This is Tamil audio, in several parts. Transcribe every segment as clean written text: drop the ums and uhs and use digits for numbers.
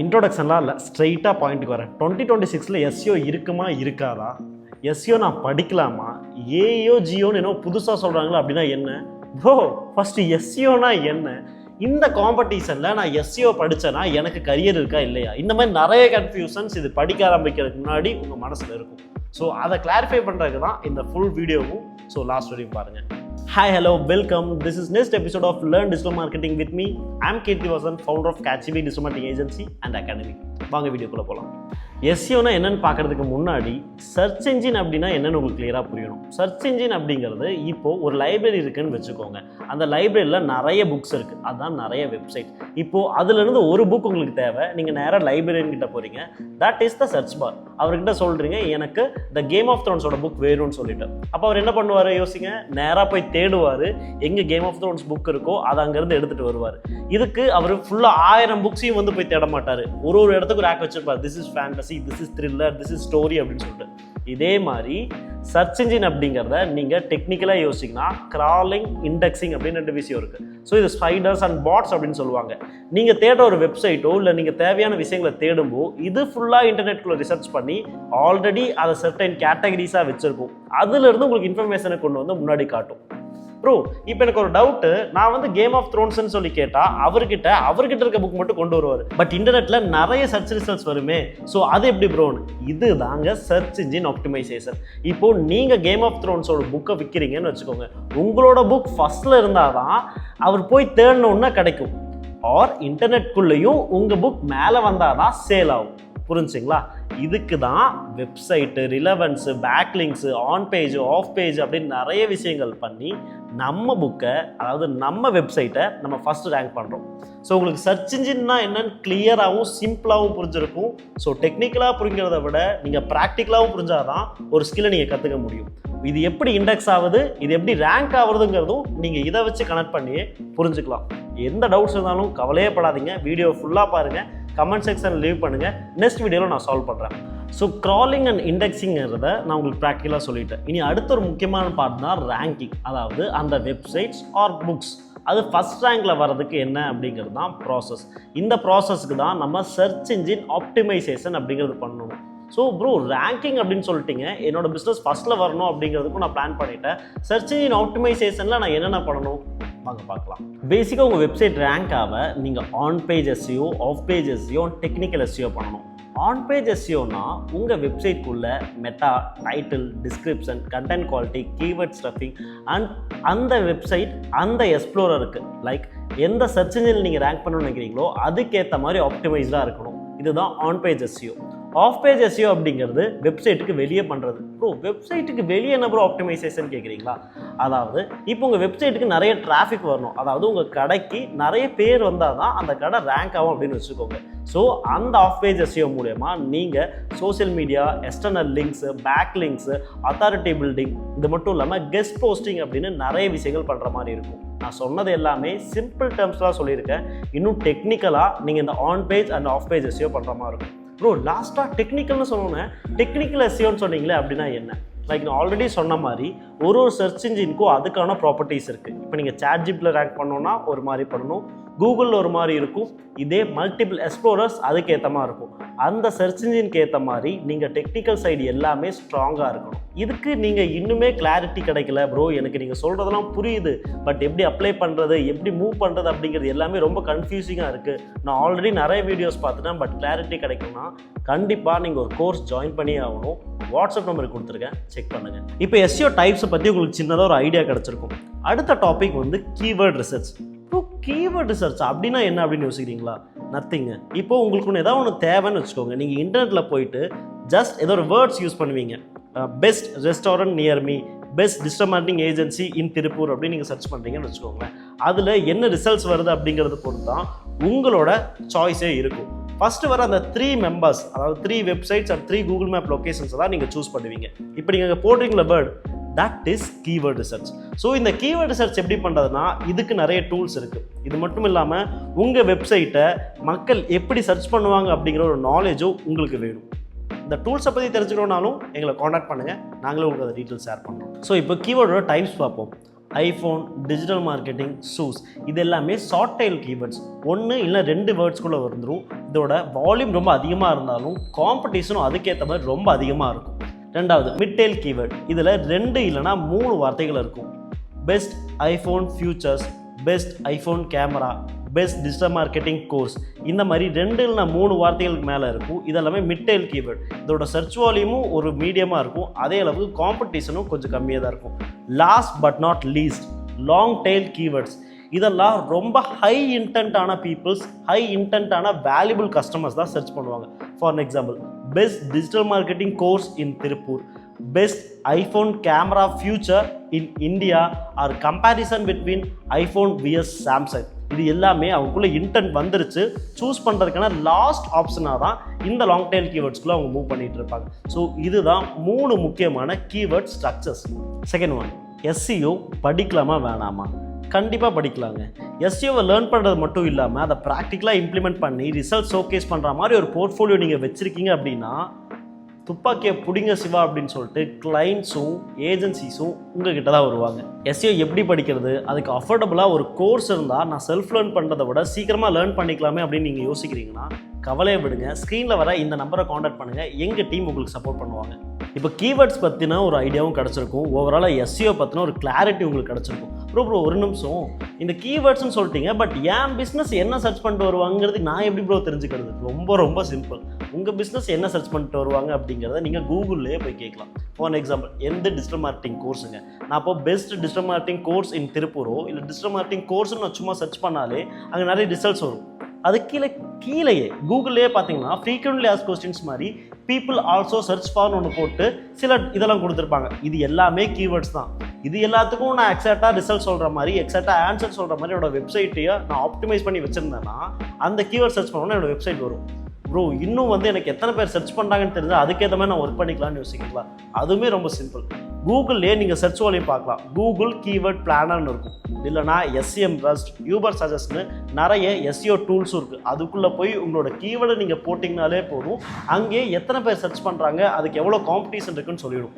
இன்ட்ரோடக்ஷன்லாம் இல்லை, ஸ்ட்ரைட்டாக பாயிண்ட்டுக்கு வரேன். 2026 எஸ்சிஓ இருக்குமா இருக்காதா? எஸ்சிஓ நான் படிக்கலாமா? ஏயோ ஜியோன்னு என்ன புதுசாக சொல்கிறாங்களா? அப்படின்னா என்ன ப்ரோ? ஃபஸ்ட்டு எஸ்சிஓனா என்ன? இந்த காம்படிஷனில் நான் எஸ்சிஓ படித்தேன்னா எனக்கு கரியர் இருக்கா இல்லையா? இந்த மாதிரி நிறைய கன்ஃபியூஷன்ஸ் இது படிக்க ஆரம்பிக்கிறதுக்கு முன்னாடி உங்கள் மனசில் இருக்கும். ஸோ அதை கிளாரிஃபை பண்ணுறதுக்கு தான் இந்த ஃபுல் வீடியோவும். ஸோ லாஸ்ட் வரையும் பாருங்கள். Hi, hello, welcome. This is next episode of Learn Digital Marketing with me. I'm Kirti Vasan, founder of Catchy Digital Marketing Agency and Academy. வாங்க வீடியோக்குள்ளே போகலாம். எஸ்சிஓனா என்னன்னு பார்க்கறதுக்கு முன்னாடி சர்ச் என்ஜின் அப்படின்னா என்னன்னு உங்களுக்கு கிளியராக புரியணும். சர்ச் என்ஜின் அப்படிங்கிறது இப்போது ஒரு லைப்ரரி இருக்குன்னு வச்சுக்கோங்க. அந்த லைப்ரரியில் நிறைய புக்ஸ் இருக்குது, அதுதான் நிறைய வெப்சைட். இப்போது அதுலேருந்து ஒரு புக் உங்களுக்கு தேவை, நீங்கள் நேராக லைப்ரரியன் கிட்ட போகிறீங்க. That is the search bar. அவர்கிட்ட சொல்கிறீங்க எனக்கு த கேம் ஆஃப் த்ரோன்ஸோட புக் வேணும்னு சொல்லிட்டு. அப்போ அவர் என்ன பண்ணுவார் யோசிங்க, நேராக போய் தேடுவார், எங்கே கேம் ஆஃப் த்ரோன்ஸ் புக் இருக்கோ அதை அங்கேருந்து எடுத்துகிட்டு வருவார். இதுக்கு அவர் ஃபுல்லாக 1000 புக்ஸையும் வந்து போய் தேட மாட்டார். ஒரு இடத்துக்கு ரேக் வச்சிருப்பார். This is fantasy, this is thriller, this is story அப்படின்னு சொல்லிட்டு. இதே மாதிரி சர்ச் இன்ஜின் அப்படிங்கிறத நீங்கள் டெக்னிக்கலாக யோசிச்சிங்கன்னா கிராலிங், இண்டெக்ஸிங் அப்படின்னு 2 விஷயம் இருக்குது. ஸோ இது ஸ்பைடர்ஸ் அண்ட் பாட்ஸ் அப்படின்னு சொல்லுவாங்க. நீங்கள் தேடுற ஒரு வெப்சைட்டோ இல்லை நீங்கள் தேவையான விஷயங்களை தேடும்போது இது ஃபுல்லாக இன்டர்நெட்குள்ளே ரிசர்ச் பண்ணி ஆல்ரெடி அதை சர்டைன் கேட்டகரிஸாக வச்சுருக்கும். அதுலேருந்து உங்களுக்கு இன்ஃபர்மேஷனை கொண்டு வந்து முன்னாடி காட்டும். ப்ரோ, இப்போ எனக்கு ஒரு டவுட்டு, நான் வந்து கேம் ஆஃப் த்ரோன்ஸ்ன்னு சொல்லி கேட்டால் அவர்கிட்ட இருக்க புக் மட்டும் கொண்டு வருவார். பட் இன்டர்நெட்டில் நிறைய சர்ச் ரிசல்ட்ஸ் வருமே, ஸோ அது எப்படி ப்ரோன்னு? இது தாங்க சர்ச் இன்ஜின் ஆப்டிமைசேஷன். இப்போது நீங்கள் கேம் ஆஃப் த்ரோன்ஸோட புக்கை விற்கிறீங்கன்னு வச்சுக்கோங்க. உங்களோட புக் ஃபஸ்ட்டில் இருந்தால் தான் அவர் போய் தேடணுன்னா கிடைக்கும். ஆர் இன்டர்நெட்குள்ளேயும் உங்கள் புக் மேலே வந்தால் தான் சேல் ஆகும். புரிஞ்சுங்களா? இதுக்கு தான் website, relevance, backlinks, on page, off page அப்படின்னு நிறைய விஷயங்கள் பண்ணி நம்ம புக்கை, அதாவது நம்ம வெப்சைட்டை நம்ம ஃபஸ்ட்டு ரேங்க் பண்ணுறோம். ஸோ உங்களுக்கு சர்ச் இன்ஜின்னா என்னன்னு கிளியராகவும் சிம்பிளாகவும் புரிஞ்சிருக்கும். ஸோ டெக்னிக்கலாக புரிங்கிறத விட நீங்கள் ப்ராக்டிக்கலாகவும் புரிஞ்சாதான் ஒரு ஸ்கில்லை நீங்கள் கற்றுக்க முடியும். இது எப்படி இண்டெக்ஸ் ஆகுது, இது எப்படி ரேங்க் ஆகுதுங்கிறதும் நீங்கள் இதை வச்சு கனெக்ட் பண்ணியே புரிஞ்சுக்கலாம். எந்த டவுட்ஸ் இருந்தாலும் கவலையே படாதீங்க, வீடியோ ஃபுல்லாக பாருங்கள், கமெண்ட் செக்ஷன் லீவ் பண்ணுங்கள், நெக்ஸ்ட் வீடியோவில் நான் சால்வ் பண்ணுறேன். ஸோ க்ராலிங் அண்ட் இண்டெக்ஸிங்கிறத நான் உங்களுக்கு ப்ராக்டிக்கலாக சொல்லிட்டேன். இனி அடுத்த ஒரு முக்கியமான பார்ட் தான் ரேங்கிங். அதாவது அந்த வெப்சைட்ஸ் ஆர் புக்ஸ் அது ஃபஸ்ட் ரேங்கில் வர்றதுக்கு என்ன அப்படிங்கிறது தான் ப்ராசஸ். இந்த ப்ராசஸ்க்கு தான் நம்ம சர்ச் இன்ஜின் ஆப்டிமைசேஷன் அப்படிங்கிறது பண்ணணும். ஸோ ப்ரோ, ரேங்கிங் அப்படின்னு சொல்லிட்டீங்க, என்னோட பிஸ்னஸ் ஃபஸ்ட்டில் வரணும் அப்படிங்கிறதுக்கும் நான் பிளான் பண்ணிட்டேன். சர்ச் இன்ஜின் ஆப்டிமைசேஷனில் நான் என்னென்ன பண்ணணும் வாங்க பார்க்கலாம். பேசிக்காக உங்கள் வெப்சைட் ரேங்க் ஆக நீங்கள் on page SEO, off page SEO, technical SEO பண்ணணும். ஆன் பேஜ் எஸ்இஓனா உங்கள் வெப்சைட்குள்ள meta, title, description, content quality, keyword stuffing and அந்த வெப்சைட் அந்த எக்ஸ்ப்ளோரருக்கு லைக் எந்த சர்ச் இன்ஜினில் நீங்கள் ரேங்க் பண்ணணும்னு நினைக்கிறீங்களோ அதுக்கேற்ற மாதிரி ஆப்டிமைஸ்டாக இருக்கணும். இதுதான் on page SEO. Off page SEO அப்படிங்கிறது வெப்சைட்டுக்கு வெளியே பண்ணுறது. ப்ரோ, வெப்சைட்டுக்கு வெளியே என்ன ப்ரோ ஆப்டிமைசேஷன் கேட்குறீங்களா? அதாவது இப்போ உங்கள் வெப்சைட்டுக்கு நிறைய டிராஃபிக் வரணும், அதாவது உங்கள் கடைக்கு நிறைய பேர் வந்தால் தான் அந்த கடை ரேங்க் ஆகும் அப்படின்னு வச்சுக்கோங்க. ஸோ அந்த ஆஃப் பேஜ் எஸ்இஓ மூலமா நீங்கள் social media, external links, back links, authority building, இது மட்டும் இல்லாமல் கெஸ்ட் போஸ்டிங் அப்படின்னு நிறைய விஷயங்கள் பண்ணுற மாதிரி இருக்கும். நான் சொன்னது எல்லாமே சிம்பிள் டேர்ம்ஸ்லாம் சொல்லியிருக்கேன். இன்னும் டெக்னிக்கலாக நீங்கள் இந்த on page and half page SEO பண்ணுற மாதிரி இருக்கும். ப்ரோ, லாஸ்ட்டாக டெக்னிக்கல்னு சொன்னோன்னே டெக்னிக்கல் எஸ்இஓன்னு சொன்னீங்களே அப்படின்னா என்ன? லைக் நான் ஆல்ரெடி சொன்ன மாதிரி ஒரு சர்ச் இன்ஜினுக்கும் அதுக்கான ப்ராப்பர்ட்டிஸ் இருக்குது. இப்போ நீங்கள் சாட்ஜிபியில் ரேங்க் பண்ணோன்னா ஒரு மாதிரி பண்ணணும், கூகுளில் ஒரு மாதிரி இருக்கும், இதே மல்டிபிள் எக்ஸ்ப்ளோரர்ஸ் அதுக்கேற்ற மாதிரி இருக்கும். அந்த சர்ச் இன்ஜினுக்கு ஏற்ற மாதிரி நீங்கள் டெக்னிக்கல் சைடு எல்லாமே ஸ்ட்ராங்காக இருக்கணும். இதுக்கு நீங்கள் இன்னுமே கிளாரிட்டி கிடைக்கல ப்ரோ, எனக்கு நீங்கள் சொல்கிறதெல்லாம் புரியுது, பட் எப்படி அப்ளை பண்ணுறது, எப்படி மூவ் பண்ணுறது அப்படிங்கிறது எல்லாமே ரொம்ப கன்ஃபியூசிங்காக இருக்குது. நான் ஆல்ரெடி நிறைய வீடியோஸ் பார்த்துட்டேன், பட் கிளாரிட்டி கிடைக்கும்னா கண்டிப்பாக நீங்கள் ஒரு கோர்ஸ் ஜாயின் பண்ணியே ஆகணும். வாட்ஸ்அப் நம்பர் கொடுத்துருக்கேன், செக் பண்ணுங்கள். இப்போ எஸ்இஓ டைப்ஸை பற்றி உங்களுக்கு சின்னதாக ஒரு ஐடியா கிடச்சிருக்கும். அடுத்த டாபிக் வந்து கீவேர்ட் ரிசர்ச். இப்போ கீவேர்ட் ரிசர்ச் அப்படின்னா என்ன அப்படின்னு யோசிக்கிறீங்களா? நத்திங்க. இப்போ உங்களுக்கு ஒன்று ஏதாவது ஒன்று தேவைன்னு வச்சுக்கோங்க. நீங்கள் இன்டர்நெட்டில் போயிட்டு ஜஸ்ட் ஏதோ ஒரு வேர்ட்ஸ் யூஸ் பண்ணுவீங்க. Best restaurant near me, best digital marketing agency இன் திருப்பூர் அப்படின்னு நீங்கள் சர்ச் பண்ணுறீங்கன்னு வச்சுக்கோங்களேன். அதில் என்ன ரிசல்ட்ஸ் வருது அப்படிங்கிறது பொறுத்து தான் உங்களோட சாய்ஸே இருக்கும். ஃபஸ்ட்டு வர அந்த 3 மெம்பர்ஸ், அதாவது 3 வெப்சைட்ஸ் அண்ட் 3 கூகுள் மேப் லொக்கேஷன்ஸை தான் நீங்கள் சூஸ் பண்ணுவீங்க. இப்போ நீங்கள் போடுறீங்களா word, that is keyword research. So இந்த கீவேர்ட் ரிசர்ச் எப்படி பண்ணுறதுனா இதுக்கு நிறைய டூல்ஸ் இருக்குது. இது மட்டும் இல்லாமல் உங்கள் வெப்சைட்டை மக்கள் எப்படி சர்ச் பண்ணுவாங்க அப்படிங்கிற ஒரு நாலேஜும் உங்களுக்கு வேணும். இந்த டூல்ஸை பற்றி தெரிஞ்சுக்கணுன்னாலும் எங்களை காண்டாக்ட் பண்ணுங்கள், நாங்களும் உங்களுக்கு அந்த டீட்டெயில்ஸ் ஷேர் பண்ணுறோம். ஸோ இப்போ கீவேர்டோட டைப்ஸ் பார்ப்போம். ஐஃபோன், டிஜிட்டல் மார்க்கெட்டிங், ஷூஸ், இது எல்லாமே ஷார்ட் டெயில் கீவேர்ட்ஸ். ஒன்று இல்லை 2 வேர்ட்ஸ்குள்ளே வந்துடும். இதோட வால்யூம் ரொம்ப அதிகமாக இருந்தாலும் காம்படிஷனும் அதுக்கேற்ற மாதிரி ரொம்ப அதிகமாக இருக்கும். ரெண்டாவது மிட் டெயில் கீவேர்ட். இதில் 2 இல்லைனா 3 வார்த்தைகள் இருக்கும். Best iPhone features, best iPhone camera, best digital marketing course, இந்த மாதிரி 2 இல்லைனா 3 வார்த்தைகளுக்கு மேலே இருக்கும். இதெல்லாமே மிட் டெயில் கீவேர்ட். இதோட சர்ச் வால்யூமும் ஒரு மீடியமாக இருக்கும். அதே அளவுக்கு காம்படிஷனும் கொஞ்சம் கம்மியாக தான் இருக்கும். Last but not least long tail keywords. இதெல்லாம் ரொம்ப ஹை இன்டென்ட்டான பீப்புள்ஸ், ஹை இன்டென்ட்டான வேல்யூபிள் கஸ்டமர்ஸ் தான் சர்ச் பண்ணுவாங்க. For example, best digital marketing course in Tiruppur, best iPhone camera future in India, or comparison between iPhone vs Samsung. இது எல்லாமே அவங்களுக்குள்ள இன்டென்ட் வந்துருச்சு. சூஸ் பண்ணுறதுக்கான லாஸ்ட் ஆப்ஷனாக தான் இந்த லாங் டெயில் கீவேர்ட்ஸ்குள்ளே அவங்க மூவ் பண்ணிகிட்டு இருப்பாங்க. ஸோ இதுதான் 3 முக்கியமான keyword structures. Second one, SEO படிக்கலாமா வேணாமா? கண்டிப்பாக படிக்கலாங்க. எஸ்சிஓவை லேர்ன் பண்ணுறது மட்டும் இல்லாமல் அதை ப்ராக்டிக்கலாக இம்ப்ளிமெண்ட் பண்ணி ரிசல்ட் ஷோகேஸ் பண்ணுற மாதிரி ஒரு போர்ட்ஃபோலியோ நீங்கள் வச்சுருக்கீங்க அப்படின்னா துப்பாக்கியை பிடிங்க சிவா அப்படின்னு சொல்லிட்டு கிளைண்ட்ஸும் ஏஜென்சிஸும் உங்ககிட்ட தான் வருவாங்க. எஸ்சிஓ எப்படி படிக்கிறது, அதுக்கு அஃபோர்டபுளாக ஒரு கோர்ஸ் இருந்தால் நான் செல்ஃப் லேர்ன் பண்ணுறதை விட சீக்கிரமாக லேர்ன் பண்ணிக்கலாமே அப்படின்னு நீங்கள் யோசிக்கிறீங்கன்னா கவலையை விடுங்க. ஸ்க்ரீனில் வர இந்த நம்பரை காண்டாக்ட் பண்ணுங்கள். எங்கள் டீம் உங்களுக்கு சப்போர்ட் பண்ணுவாங்க. இப்போ கீவேர்ட்ஸ் பற்றின ஒரு ஐடியாவும் கிடச்சிருக்கும். ஓவராலாக எஸ்சிஓ பற்றின ஒரு கிளாரிட்டி உங்களுக்கு கிடச்சிருக்கும். ப்ரோ ஒரு நிமிஷம், இந்த கீவேர்ட்ஸ்னு சொல்லிட்டீங்க, பட் என் பிஸ்னஸ் என்ன சர்ச் பண்ணிட்டு வருவாங்கிறது நான் எப்படி ப்ரோ தெரிஞ்சுக்கிறது? ரொம்ப சிம்பிள். உங்கள் பிஸ்னஸ் என்ன சர்ச் பண்ணிட்டு வருவாங்க அப்படிங்கிறத நீங்கள் கூகுள்லேயே போய் கேட்கலாம். ஃபார் எக்ஸாம்பிள், எந்த டிஜிட்டல் மார்க்கெட்டிங் கோர்ஸுங்க, நான் இப்போ best digital marketing course in திருப்பூரோ இல்லை டிஜிட்டல் மார்க்கெட்டிங் கோர்ஸ்னு நான் சும்மா சர்ச் பண்ணாலே அங்கே நிறைய ரிசல்ட்ஸ் வரும். அது கீழேயே கூகுள்லேயே பார்த்தீங்கன்னா ஃப்ரீக்வென்ட்லி ஆஸ்க்ட் கொஸ்டின்ஸ் மாதிரி பீப்புள் ஆல்சோ சர்ச் ஃபார்னு ஒன்று போட்டு சில இதெல்லாம் கொடுத்துருப்பாங்க. இது எல்லாமே கீவேர்ட்ஸ் தான். இது எல்லாத்துக்கும் நான் எக்ஸாக்டாக ரிசல்ட் சொல்கிற மாதிரி, எக்ஸாக்டாக ஆன்சர் சொல்கிற மாதிரி என்னோட வெப்சைட்டையே நான் ஆப்டிமைஸ் பண்ணி வச்சுருந்தேன்னா அந்த கீவேர்ட் சர்ச் பண்ணோன்னா என்னோட வெப்சைட் வரும். ப்ரோ இன்னும் எனக்கு எத்தனை பேர் சர்ச் பண்ணுறாங்கன்னு தெரிஞ்சால் அதுக்கேற்ற மாதிரி நான் ஒர்க் பண்ணிக்கலாம்னு யோசிக்கலாம். அதுவுமே ரொம்ப சிம்பிள். கூகுள்லேயே நீங்கள் சர்ச் வால்யூம் பார்க்கலாம். கூகுள் கீவேர்ட் பிளானர்னு இருக்கும். இல்லைனா எஸ்சிஎம் ரஸ்ட், யூபர் சஜஸ்ட்னு நிறைய எஸ்சிஓ டூல்ஸும் இருக்குது. அதுக்குள்ளே போய் உங்களோட கீவேர்டை நீங்கள் போட்டிங்கனாலே போதும். அங்கே எத்தனை பேர் சர்ச் பண்ணுறாங்க, அதுக்கு எவ்வளோ காம்படிஷன் இருக்குன்னு சொல்லிவிடும்.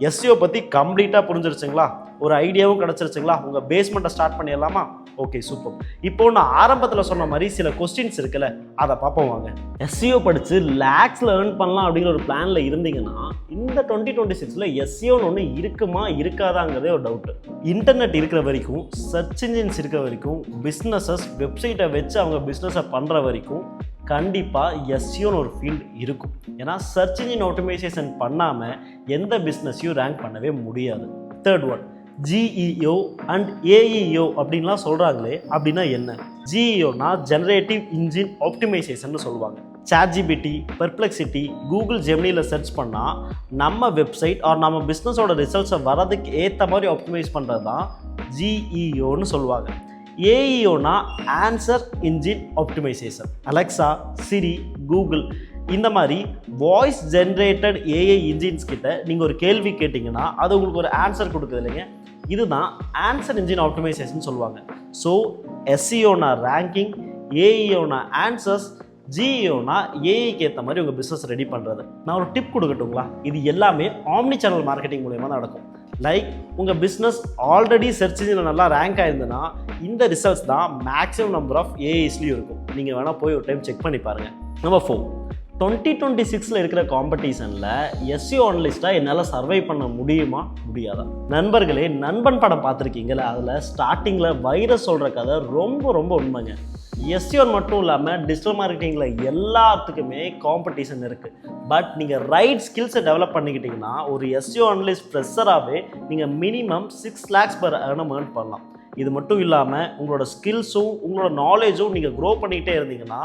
எஸ்சிஓ பற்றி கம்ப்ளீட்டாக புரிஞ்சிருச்சுங்களா? ஒரு ஐடியாவும் கிடச்சிருச்சுங்களா? உங்கள் பேஸ்மெண்ட்டை ஸ்டார்ட் பண்ணிடலாமா? Okay super. இப்போ நான் ஆரம்பத்தில் சொன்ன மாதிரி சில கொஸ்டின்ஸ் இருக்குல்ல, அதை பார்ப்போம் வாங்க. எஸ்சிஓ படித்து லேக்ஸில் ஏர்ன் பண்ணலாம் அப்படிங்கிற ஒரு பிளானில் இருந்தீங்கன்னா இந்த 2026 எஸ்சிஓன்னு ஒன்று இருக்குமா இருக்காதாங்கிறதே ஒரு டவுட்டு. இன்டர்நெட் இருக்கிற வரைக்கும், சர்ச் இன்ஜின்ஸ் இருக்கிற வரைக்கும், பிஸ்னஸஸ் வெப்சைட்டை வச்சு அவங்க பிஸ்னஸை பண்ணுற வரைக்கும் கண்டிப்பாக எஸ்சிஓன்னு ஒரு ஃபீல்டு இருக்கும். ஏன்னா சர்ச் இன்ஜின் ஆட்டோமைசேஷன் பண்ணாமல் எந்த பிஸ்னஸையும் ரேங்க் பண்ணவே முடியாது. தேர்ட் ஒன், ஜிஇஓ அண்ட் ஏஇஓ அப்படின்லாம் சொல்கிறாங்களே, அப்படின்னா என்ன? ஜிஇஓனா ஜெனரேட்டிவ் இன்ஜின் ஆப்டிமைசேஷன் சொல்லுவாங்க. சாட்ஜிபிடி, பெர்ப்ளெக்சிட்டி, கூகுள் ஜெமினியில் சர்ச் பண்ணால் நம்ம வெப்சைட் ஆர் நம்ம பிஸ்னஸோட ரிசல்ட்ஸை வரதுக்கு ஏற்ற மாதிரி ஆப்டிமைஸ் பண்ணுறது தான் ஜிஇஓன்னு சொல்லுவாங்க. ஏஇஓனா ஆன்சர் இன்ஜின் ஆப்டிமைசேஷன். அலெக்ஸா, சிரி, கூகுள் இந்த மாதிரி வாய்ஸ் ஜென்ரேட்டட் ஏஐ இன்ஜின்ஸ் கிட்ட நீங்கள் ஒரு கேள்வி கேட்டிங்கன்னா அது உங்களுக்கு ஒரு ஆன்சர் கொடுக்குது இல்லைங்க. இதுதான் ஆன்சர் இன்ஜின் ஆப்டிமைசேஷன் சொல்லுவாங்க. ஸோ எஸ்சிஓனா ரேங்கிங், ஏஇஓனா ஆன்சர்ஸ், ஜிஇஓனா ஏஐக்கு ஏற்ற மாதிரி உங்கள் பிஸ்னஸ் ரெடி பண்ணுறது. நான் ஒரு டிப் கொடுக்கட்டுங்களா? இது எல்லாமே ஆம்னி சேனல் மார்க்கெட்டிங் மூலயமா தான் நடக்கும். லைக் உங்கள் பிஸ்னஸ் ஆல்ரெடி சர்ச் இன்ஜினில் நல்லா ரேங்க் ஆயிருந்ததுன்னா இந்த ரிசல்ட்ஸ் தான் மேக்ஸிமம் நம்பர் ஆஃப் ஏஐஸ்லேயும் இருக்கும். நீங்கள் வேணால் போய் ஒரு டைம் செக் பண்ணி பாருங்கள். நம்பர் 4, 2026 இருக்கிற காம்படிஷனில் எஸ்சிஓ அனலிஸ்ட்டாக என்னால் சர்வை பண்ண முடியுமா முடியாதா? நண்பர்களே, நண்பன் படம் பார்த்துருக்கீங்களா? அதில் ஸ்டார்டிங்கில் வைரஸ் சொல்கிற கதை ரொம்ப உண்மைங்க. எஸ்சிஓ மட்டும் இல்லாமல் டிஜிட்டல் மார்க்கெட்டிங்கில் எல்லாத்துக்குமே காம்படிஷன் இருக்குது. பட் நீங்கள் ரைட் ஸ்கில்ஸை டெவலப் பண்ணிக்கிட்டிங்கன்னா ஒரு எஸ்சிஓ அனலிஸ்ட் ஃப்ரெஷராகவே நீங்கள் minimum 6 lakhs per annum earn பண்ணலாம். இது மட்டும் இல்லாமல் உங்களோட ஸ்கில்ஸும் உங்களோட நாலேஜும் நீங்கள் க்ரோ பண்ணிக்கிட்டே இருந்தீங்கன்னா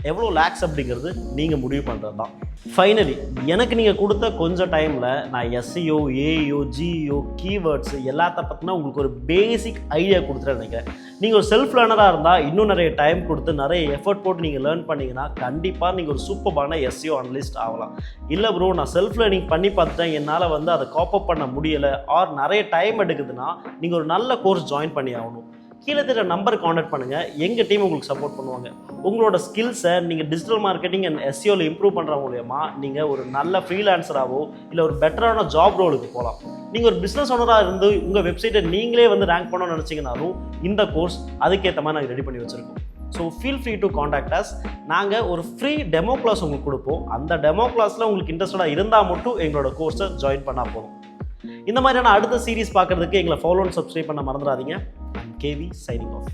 எவ்வளோ லேக்ஸ் அப்படிங்கிறது நீங்கள் முடிவு பண்ணுறது தான். ஃபைனலி எனக்கு நீங்கள் கொடுத்த கொஞ்சம் டைமில் நான் எஸ்சிஓ, ஏஇஓ, ஜிஇஓ, கீவேர்ட்ஸ் எல்லாத்த பற்றினா உங்களுக்கு ஒரு பேசிக் ஐடியா கொடுத்துட்டு நினைக்கிறேன். நீங்கள் ஒரு செல்ஃப் லேர்னராக இருந்தால் இன்னும் நிறைய டைம் கொடுத்து நிறைய எஃபர்ட் போட்டு நீங்கள் லேர்ன் பண்ணிங்கன்னா கண்டிப்பாக நீங்கள் ஒரு சூப்பரான எஸ்சிஓ அனலிஸ்ட் ஆகலாம். இல்லை ப்ரோ நான் செல்ஃப் லேர்னிங் பண்ணி பார்த்துட்டேன், என்னால் அதை காப் அப் பண்ண முடியலை ஆர் நிறைய டைம் எடுக்குதுன்னா நீங்கள் ஒரு நல்ல கோர்ஸ் ஜாயின் பண்ணி ஆகணும். கீழே தெரிய நம்பர் காண்டாக்ட் பண்ணுங்கள். எங்கள் டீம் உங்களுக்கு சப்போர்ட் பண்ணுவாங்க. உங்களோட ஸ்கில்ஸை நீங்கள் டிஜிட்டல் மார்க்கெட்டிங் அண்ட் எஸ்இஓவில் இம்ப்ரூவ் பண்ணுற மூலயமா நீங்கள் ஒரு நல்ல ஃப்ரீலான்சராகவோ இல்லை ஒரு பெட்டரான ஜாப் ரோலுக்கு போகலாம். நீங்கள் ஒரு பிஸ்னஸ் ஓனராக இருந்து உங்கள் வெப்சைட்டை நீங்களே வந்து ரேங்க் பண்ணணும்னு நினச்சிங்கனாலும் இந்த கோர்ஸ் அதுக்கேற்ற மாதிரி நாங்கள் ரெடி பண்ணி வச்சுருக்கோம். So feel free to contact us. நாங்கள் ஒரு ஃப்ரீ டெமோ கிளாஸ் உங்களுக்கு கொடுப்போம். அந்த டெமோ கிளாஸில் உங்களுக்கு இன்ட்ரெஸ்டடாக இருந்தால் மட்டும் எங்களோட கோர்ஸை ஜாயின் பண்ணால் போதும். இந்த மாதிரியான அடுத்த சீரீஸ் பார்க்குறதுக்கு எங்களை ஃபாலோ அண்ட் சப்ஸ்கிரைப் பண்ண மறந்துடாதீங்க. I'm KV signing of.